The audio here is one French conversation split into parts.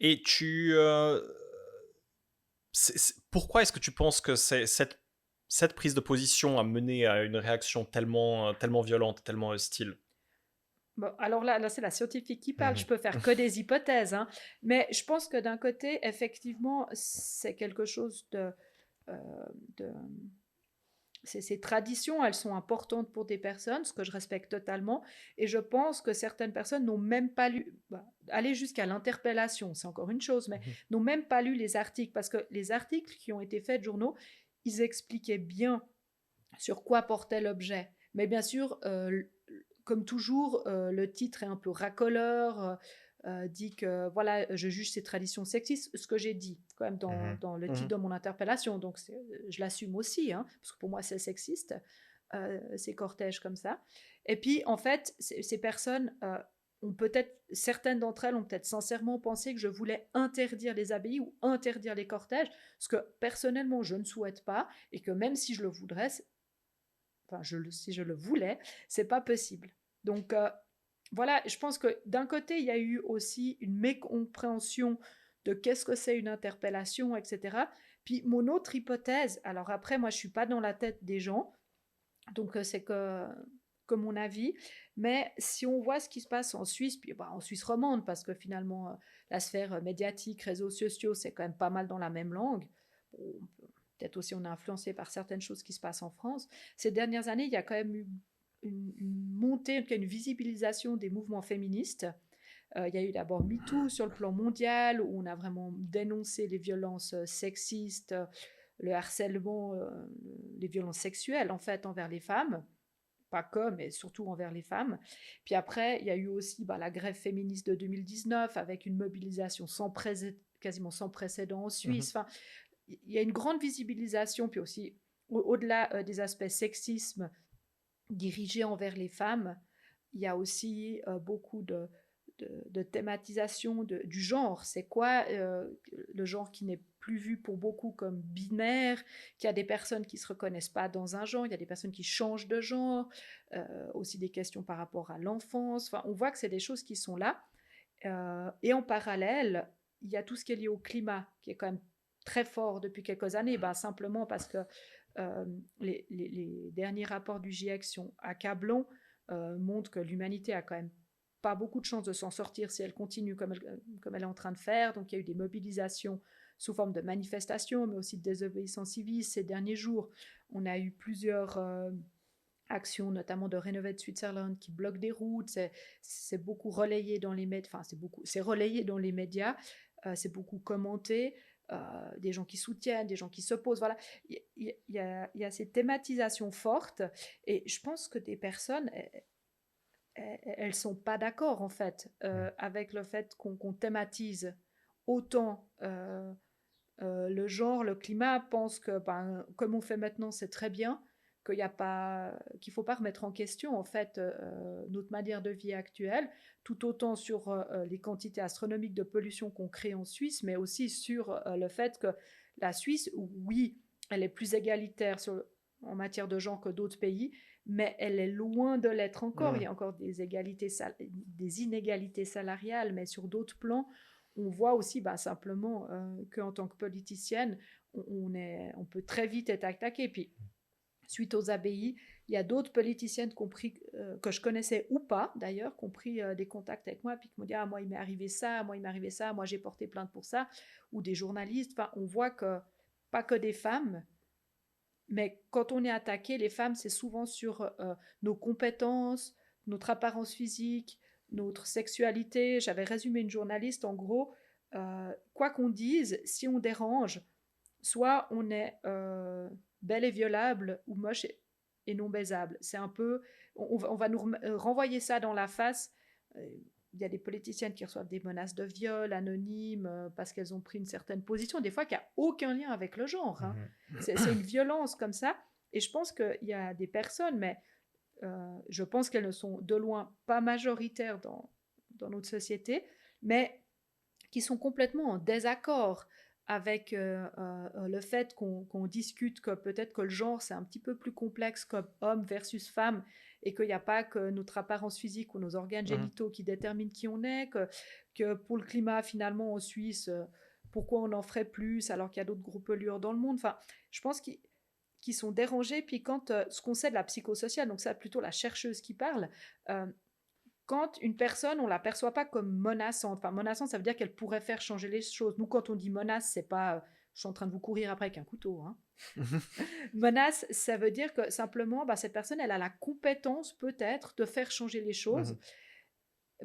Et pourquoi est-ce que tu penses que cette prise de position a mené à une réaction tellement violente, tellement hostile? Bon, alors là, c'est la scientifique qui parle, je Mhm. peux faire que des hypothèses, hein. Mais je pense que d'un côté, effectivement, c'est quelque chose euh, de ces traditions, elles sont importantes pour des personnes, ce que je respecte totalement, et je pense que certaines personnes n'ont même pas lu, bah, aller jusqu'à l'interpellation, c'est encore une chose, mais Mhm. n'ont même pas lu les articles, parce que les articles qui ont été faits de journaux, ils expliquaient bien sur quoi portait l'objet. Mais bien sûr, comme toujours, le titre est un peu racoleur, dit que voilà, je juge ces traditions sexistes, ce que j'ai dit quand même Mhm. dans le titre Mhm. de mon interpellation, donc je l'assume aussi, hein, parce que pour moi c'est sexiste, ces cortèges comme ça. Et puis en fait, ces personnes ont peut-être, certaines d'entre elles ont peut-être sincèrement pensé que je voulais interdire les abbayes ou interdire les cortèges, ce que personnellement je ne souhaite pas, et que même si je le voudrais, enfin, si je le voulais, c'est pas possible. Donc voilà, je pense que d'un côté, il y a eu aussi une mécompréhension de qu'est-ce que c'est une interpellation, etc. Puis mon autre hypothèse, alors après, moi, je suis pas dans la tête des gens, donc c'est que mon avis, mais si on voit ce qui se passe en Suisse, puis bah, en Suisse romande, parce que finalement, la sphère médiatique, réseaux sociaux, c'est quand même pas mal dans la même langue. Bon, peut-être aussi on est influencé par certaines choses qui se passent en France. Ces dernières années, il y a quand même eu une montée, une visibilisation des mouvements féministes. Il y a eu d'abord MeToo sur le plan mondial, où on a vraiment dénoncé les violences sexistes, le harcèlement, les violences sexuelles en fait envers les femmes, pas que, mais surtout envers les femmes. Puis après, il y a eu aussi bah, la grève féministe de 2019 avec une mobilisation quasiment sans précédent en Mhm. Suisse. Enfin, il y a une grande visibilisation, puis aussi au-delà des aspects sexisme dirigés envers les femmes, il y a aussi beaucoup de thématisation du genre. C'est quoi le genre qui n'est plus vu pour beaucoup comme binaire, qu'il y a des personnes qui ne se reconnaissent pas dans un genre, il y a des personnes qui changent de genre, aussi des questions par rapport à l'enfance. Enfin, on voit que c'est des choses qui sont là. Et en parallèle, il y a tout ce qui est lié au climat, qui est quand même très fort depuis quelques années, ben, simplement parce que les derniers rapports du GIEC sont accablants, montrent que l'humanité a quand même pas beaucoup de chances de s'en sortir si elle continue comme elle est en train de faire. Donc il y a eu des mobilisations sous forme de manifestations, mais aussi de désobéissance civile ces derniers jours. On a eu plusieurs actions, notamment de Renovate Switzerland, qui bloquent des routes. C'est beaucoup relayé dans les médias. Enfin, c'est relayé dans les médias. C'est beaucoup commenté. Des gens qui soutiennent, des gens qui s'opposent. Voilà, il y a ces thématisations fortes. Et je pense que des personnes, elles sont pas d'accord en fait avec le fait qu'on thématise autant le genre, le climat pense que, ben, comme on fait maintenant, c'est très bien, qu'il faut pas remettre en question en fait notre manière de vie actuelle, tout autant sur les quantités astronomiques de pollution qu'on crée en Suisse, mais aussi sur le fait que la Suisse, oui, elle est plus égalitaire en matière de genre que d'autres pays, mais elle est loin de l'être encore. Il y Mhm. a encore des inégalités salariales, mais sur d'autres plans, on voit aussi bah, simplement qu'en tant que politicienne, on peut très vite être attaqué. Puis, suite aux abbayes, il y a d'autres politiciennes compris, que je connaissais ou pas d'ailleurs, qui ont pris des contacts avec moi, puis qui m'ont dit ah, moi, il m'est arrivé ça, moi, il m'est arrivé ça, moi, j'ai porté plainte pour ça, ou des journalistes. Enfin, on voit que pas que des femmes, mais quand on est attaqué, les femmes, c'est souvent sur nos compétences, notre apparence physique, notre sexualité. J'avais résumé une journaliste, en gros, quoi qu'on dise, si on dérange, soit on est belle et violable, ou moche et non baisable. C'est un peu, on va nous renvoyer ça dans la face. Il y a des politiciennes qui reçoivent des menaces de viol anonymes parce qu'elles ont pris une certaine position, des fois qui n'a aucun lien avec le genre, hein. C'est une violence comme ça. Et je pense qu'il y a des personnes, mais je pense qu'elles ne sont de loin pas majoritaires dans notre société, mais qui sont complètement en désaccord avec le fait qu'on discute que peut-être que le genre c'est un petit peu plus complexe comme homme versus femme et qu'il n'y a pas que notre apparence physique ou nos organes Mhm. génitaux qui déterminent qui on est, que pour le climat, finalement, en Suisse, pourquoi on en ferait plus alors qu'il y a d'autres gros pollueurs dans le monde. Enfin, je pense qu'ils sont dérangés. Puis quand ce qu'on sait de la psychosociale, donc ça plutôt la chercheuse qui parle, euh, quand une personne, on la perçoit pas comme menaçante. Enfin, menaçante, ça veut dire qu'elle pourrait faire changer les choses. Nous, quand on dit menace, c'est pas je suis en train de vous courir après avec un couteau. Hein. Menace, ça veut dire que simplement, bah, cette personne, elle a la compétence peut-être de faire changer les choses. Mhm.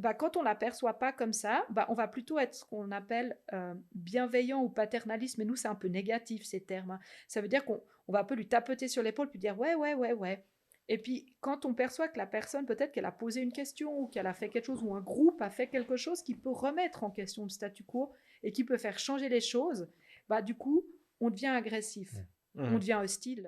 Bah, quand on la perçoit pas comme ça, bah, on va plutôt être ce qu'on appelle bienveillant ou paternaliste. Mais nous, c'est un peu négatif ces termes. Hein. Ça veut dire qu'on va un peu lui tapoter sur l'épaule puis dire ouais, ouais, ouais, ouais. Et puis, quand on perçoit que la personne, peut-être qu'elle a posé une question ou qu'elle a fait quelque chose ou un groupe a fait quelque chose qui peut remettre en question le statu quo et qui peut faire changer les choses, bah, du coup, on devient agressif, on Mhm. devient hostile.